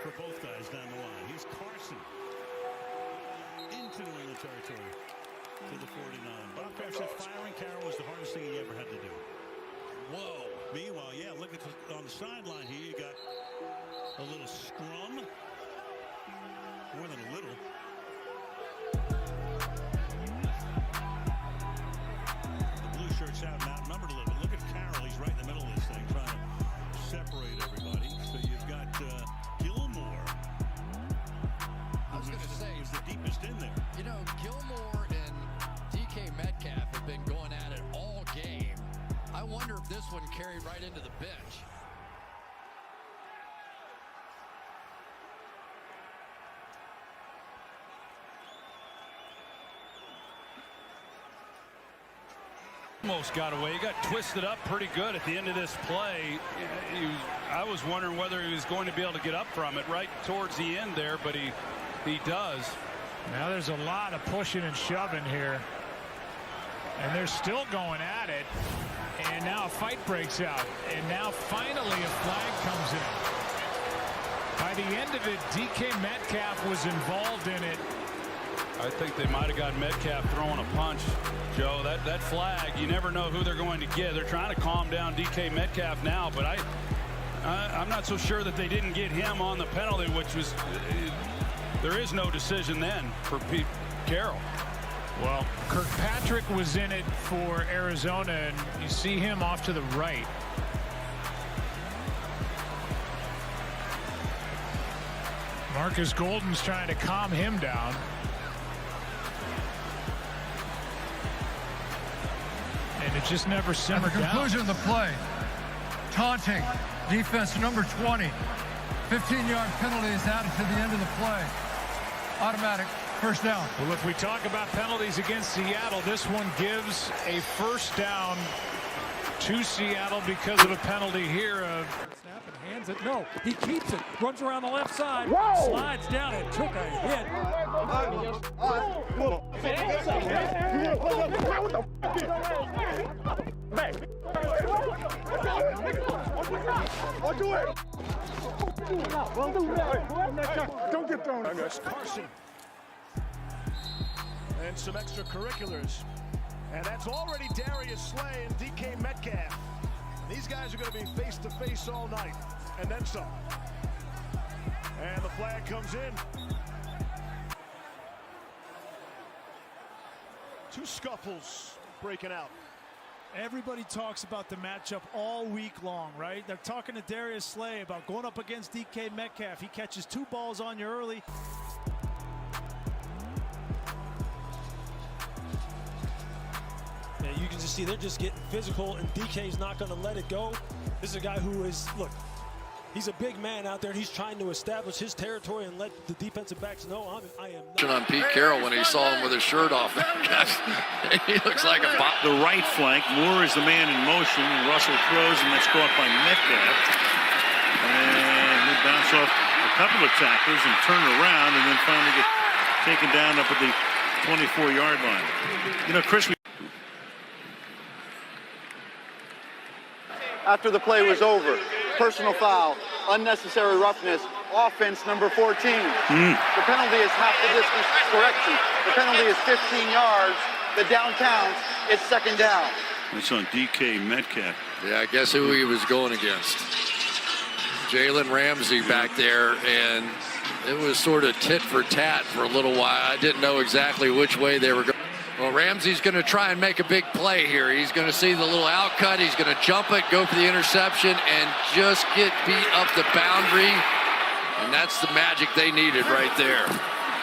for both guys down the line. Here's Carson into New England territory to the 49. Bob Kraft said firing Carroll was the hardest thing he ever had to do. Whoa. Meanwhile, yeah, look at on the sideline here, you got a little scrum. More than a little. The blue shirts out and outnumbered a little bit. Look at Carroll. He's right in the middle of this thing, trying to separate everybody. So you've got Gilmore. I was going to say, who's the deepest in there. You know, Gilmore and DK Metcalf have been going at it all game. I wonder if this one carried right into the bench. Almost got away. He got twisted up pretty good at the end of this play. I was wondering whether he was going to be able to get up from it right towards the end there, but he does. Now there's a lot of pushing and shoving here, and they're still going at it, and now a fight breaks out, and now finally a flag comes in. By the end of it, DK Metcalf was involved in it. I think they might have got Metcalf throwing a punch, Joe. That flag, you never know who they're going to get. They're trying to calm down DK Metcalf now, but I'm not so sure that they didn't get him on the penalty, which was there is no decision then for Pete Carroll. Well, Kirkpatrick was in it for Arizona, and you see him off to the right. Marcus Golden's trying to calm him down. And it just never simmered down. At the conclusion of the play, taunting, defense number 20. 15-yard penalty is added to the end of the play. Automatic first down. Well, if we talk about penalties against Seattle, this one gives a first down to Seattle because of a penalty here. Snap and hands it. No, he keeps it. Runs around the left side. Slides down and took a hit. Don't get thrown. Carson. And some extracurriculars. And that's already Darius Slay and DK Metcalf. These guys are going to be face-to-face all night. And then some. And the flag comes in. Two scuffles breaking out. Everybody talks about the matchup all week long, right? They're talking to Darius Slay about going up against DK Metcalf. He catches two balls on you early. Yeah, you can just see they're just getting physical, and DK's not going to let it go. This is a guy who is, look, he's a big man out there, and he's trying to establish his territory and let the defensive backs know I am not. On Pete Carroll when he saw him with his shirt off. He looks like a bot. The right flank. Moore is the man in motion. Russell throws, and that's caught by Metcalf. And he bounce off a couple of tacklers and turn around, and then finally get taken down up at the 24-yard line. You know, Chris. After the play was over, personal foul, unnecessary roughness, offense number 14. The penalty is half the distance. Correction. The penalty is 15 yards. The down counts. It's second down. That's on DK Metcalf. Yeah, I guess who he was going against. Jalen Ramsey back there, and it was sort of tit for tat for a little while. I didn't know exactly which way they were going. Well, Ramsey's going to try and make a big play here. He's going to see the little out cut. He's going to jump it, go for the interception, and just get beat up the boundary. And that's the magic they needed right there.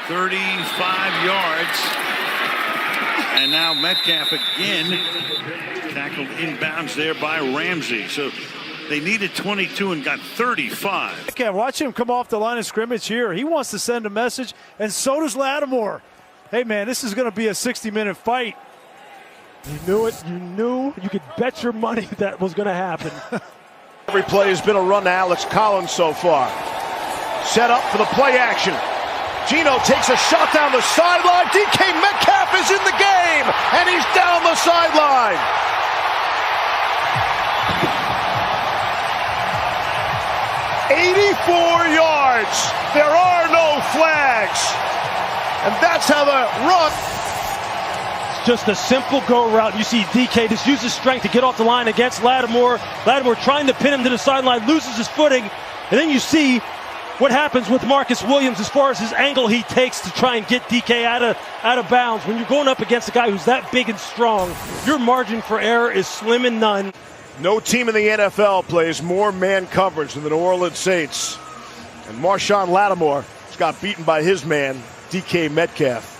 35 yards. And now Metcalf again tackled inbounds there by Ramsey. So they needed 22 and got 35. Okay, watch him come off the line of scrimmage here. He wants to send a message, and so does Lattimore. Hey, man, this is going to be a 60-minute fight. You knew it. You knew. You could bet your money that was going to happen. Every play has been a run to Alex Collins so far. Set up for the play action. Gino takes a shot down the sideline. DK Metcalf is in the game, and he's down the sideline. 84 yards. And that's how the run. Just a simple go route. You see DK just use his strength to get off the line against Lattimore. Lattimore trying to pin him to the sideline, loses his footing. And then you see what happens with Marcus Williams as far as his angle he takes to try and get DK out of bounds. When you're going up against a guy who's that big and strong, your margin for error is slim and none. No team in the NFL plays more man coverage than the New Orleans Saints. And Marshawn Lattimore got beaten by his man, DK Metcalf.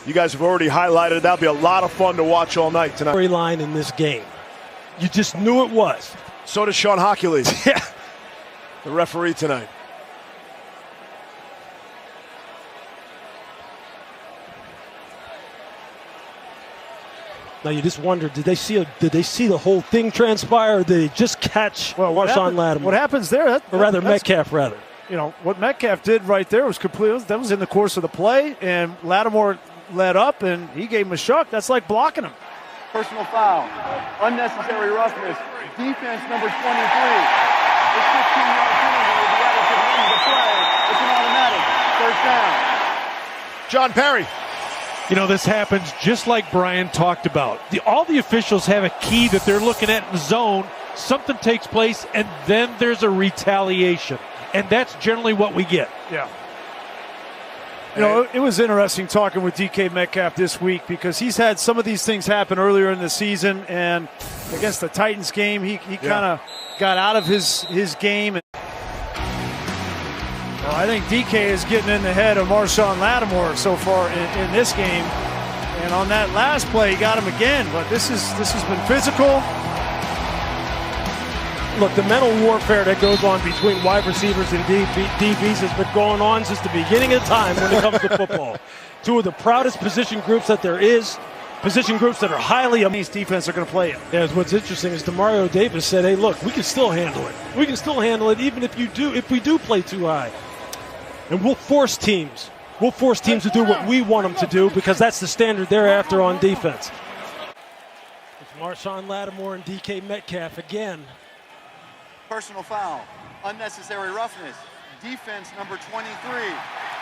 You guys have already highlighted it. That'll be a lot of fun to watch all night tonight. Storyline in this game. You just knew it was. So does Sean Hockley. Yeah. The referee tonight. Now you just wonder, did they see the whole thing transpire, or did they just catch Marshawn Lattimore? What happens there? Or rather, Metcalf, rather. You know, what Metcalf did right there was complete. That was in the course of the play, and Lattimore led up, and he gave him a shuck. That's like blocking him. Personal foul. Unnecessary roughness. Defense number 23. This 15-yard penalty will be added to the end of the play. It's an automatic. First down. John Perry. You know, this happens just like Brian talked about. All the officials have a key that they're looking at in the zone. Something takes place, and then there's a retaliation. And that's generally what we get. Yeah. You know, it was interesting talking with DK Metcalf this week because he's had some of these things happen earlier in the season, and against the Titans game, he kind of got out of his game. Well, I think DK is getting in the head of Marshawn Lattimore so far in this game, and on that last play, he got him again. But this has been physical. Look, the mental warfare that goes on between wide receivers and DBs has been going on since the beginning of time when it comes to football. Two of the proudest position groups that there is, position groups that are highly amazed defense are going to play it. Yeah, what's interesting is Demario Davis said, hey, look, we can still handle it. We can still handle it even if we do play too high. And we'll force teams to do what we want them to do because that's the standard they're after on defense. It's Marshawn Lattimore and DK Metcalf again. Personal foul. Unnecessary roughness. Defense number 23.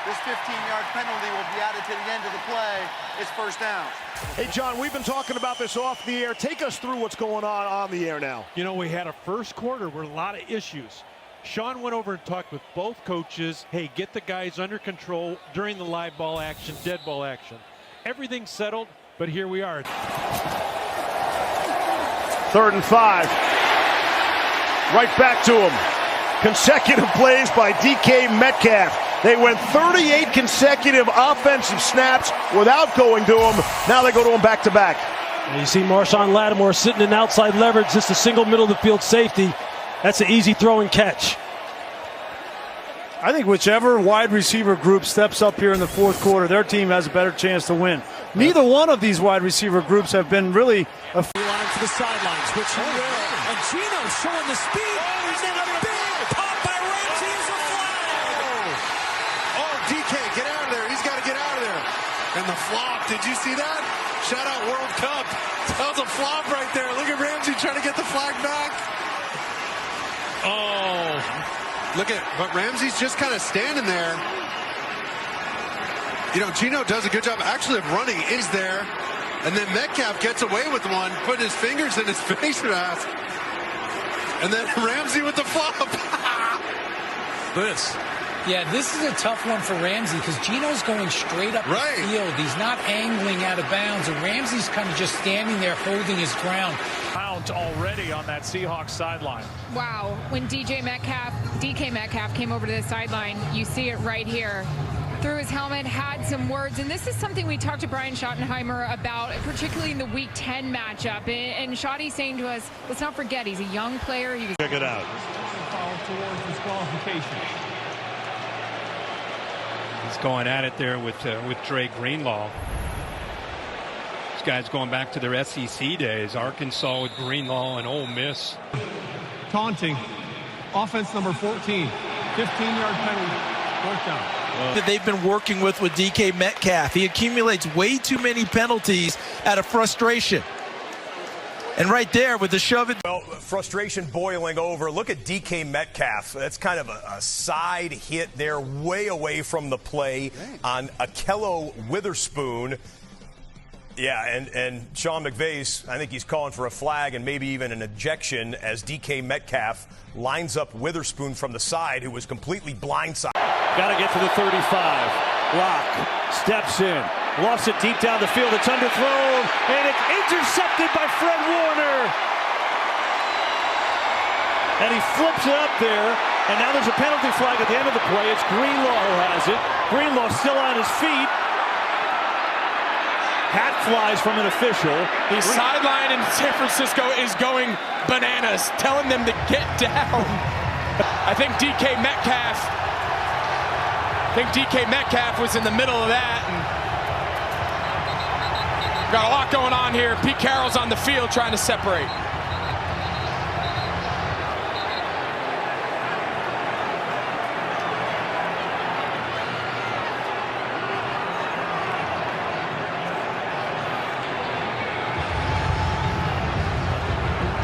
This 15-yard penalty will be added to the end of the play. It's first down. Hey, John, we've been talking about this off the air. Take us through what's going on the air now. You know, we had a first quarter with a lot of issues. Sean went over and talked with both coaches. Hey, get the guys under control during the live ball action, dead ball action. Everything's settled, but here we are. 3rd and 5. Right back to him. Consecutive plays by DK Metcalf. They went 38 consecutive offensive snaps without going to him. Now they go to him back to back. And you see Marshawn Lattimore sitting in outside leverage, just a single middle of the field safety. That's an easy throw and catch. I think whichever wide receiver group steps up here in the fourth quarter, their team has a better chance to win. Neither one of these wide receiver groups have been really line to the sidelines, which he will. And Gino showing the speed. He's in a big pop by Ramsey is a flag. Oh, DK, get out of there. He's got to get out of there. And the flop, did you see that? Shout out World Cup. That was a flop right there. Look at Ramsey trying to get the flag back. Oh, but Ramsey's just kind of standing there. You know, Gino does a good job actually of running. Is there. And then Metcalf gets away with one, putting his fingers in his face mask. And then Ramsey with the flop. This is a tough one for Ramsey because Gino's going straight up the field. He's not angling out of bounds, and Ramsey's kind of just standing there holding his ground. Pound already on that Seahawks sideline. Wow, when DK Metcalf came over to the sideline, you see it right here. Threw his helmet, had some words, and this is something we talked to Brian Schottenheimer about, particularly in the Week 10 matchup. And Schotty's saying to us, let's not forget, he's a young player. Check it out. Towards disqualification. He's going at it there with Dre Greenlaw. These guys going back to their SEC days. Arkansas with Greenlaw and Ole Miss. Taunting. Offense number 14. 15-yard penalty. Fourth down. That they've been working with DK Metcalf. He accumulates way too many penalties out of frustration. And right there with the shove it. Well, frustration boiling over. Look at DK Metcalf. That's kind of a side hit there, way away from the play on Akello Witherspoon. Yeah, and Sean McVay's, I think he's calling for a flag and maybe even an ejection as DK Metcalf lines up Witherspoon from the side, who was completely blindsided. Got to get to the 35. Locke steps in. Lost it deep down the field. It's underthrown. And it's intercepted by Fred Warner. And he flips it up there. And now there's a penalty flag at the end of the play. It's Greenlaw who has it. Greenlaw still on his feet. Hat flies from an official. The sideline in San Francisco is going bananas, telling them to get down. I think DK Metcalf was in the middle of that. And got a lot going on here. Pete Carroll's on the field trying to separate.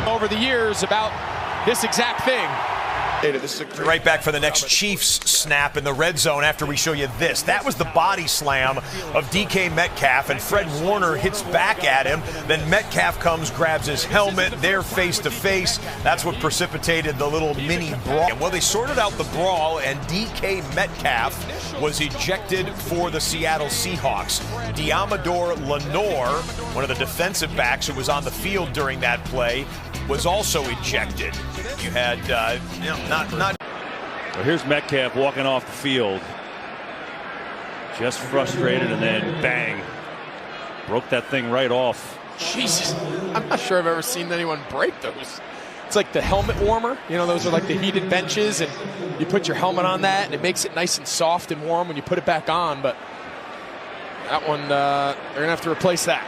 Over the years about this exact thing. Right back for the next Chiefs snap in the red zone after we show you this. That was the body slam of DK Metcalf, and Fred Warner hits back at him. Then Metcalf comes, grabs his helmet. They're face to face. That's what precipitated the little mini brawl. Well, they sorted out the brawl, and DK Metcalf was ejected for the Seattle Seahawks. Diamador Lenore, one of the defensive backs who was on the field during that play, was also ejected. You had, not. Well, here's Metcalf walking off the field. Just frustrated, and then bang. Broke that thing right off. Jesus, I'm not sure I've ever seen anyone break those. It's like the helmet warmer. You know, those are like the heated benches, and you put your helmet on that, and it makes it nice and soft and warm when you put it back on. But that one, they're going to have to replace that.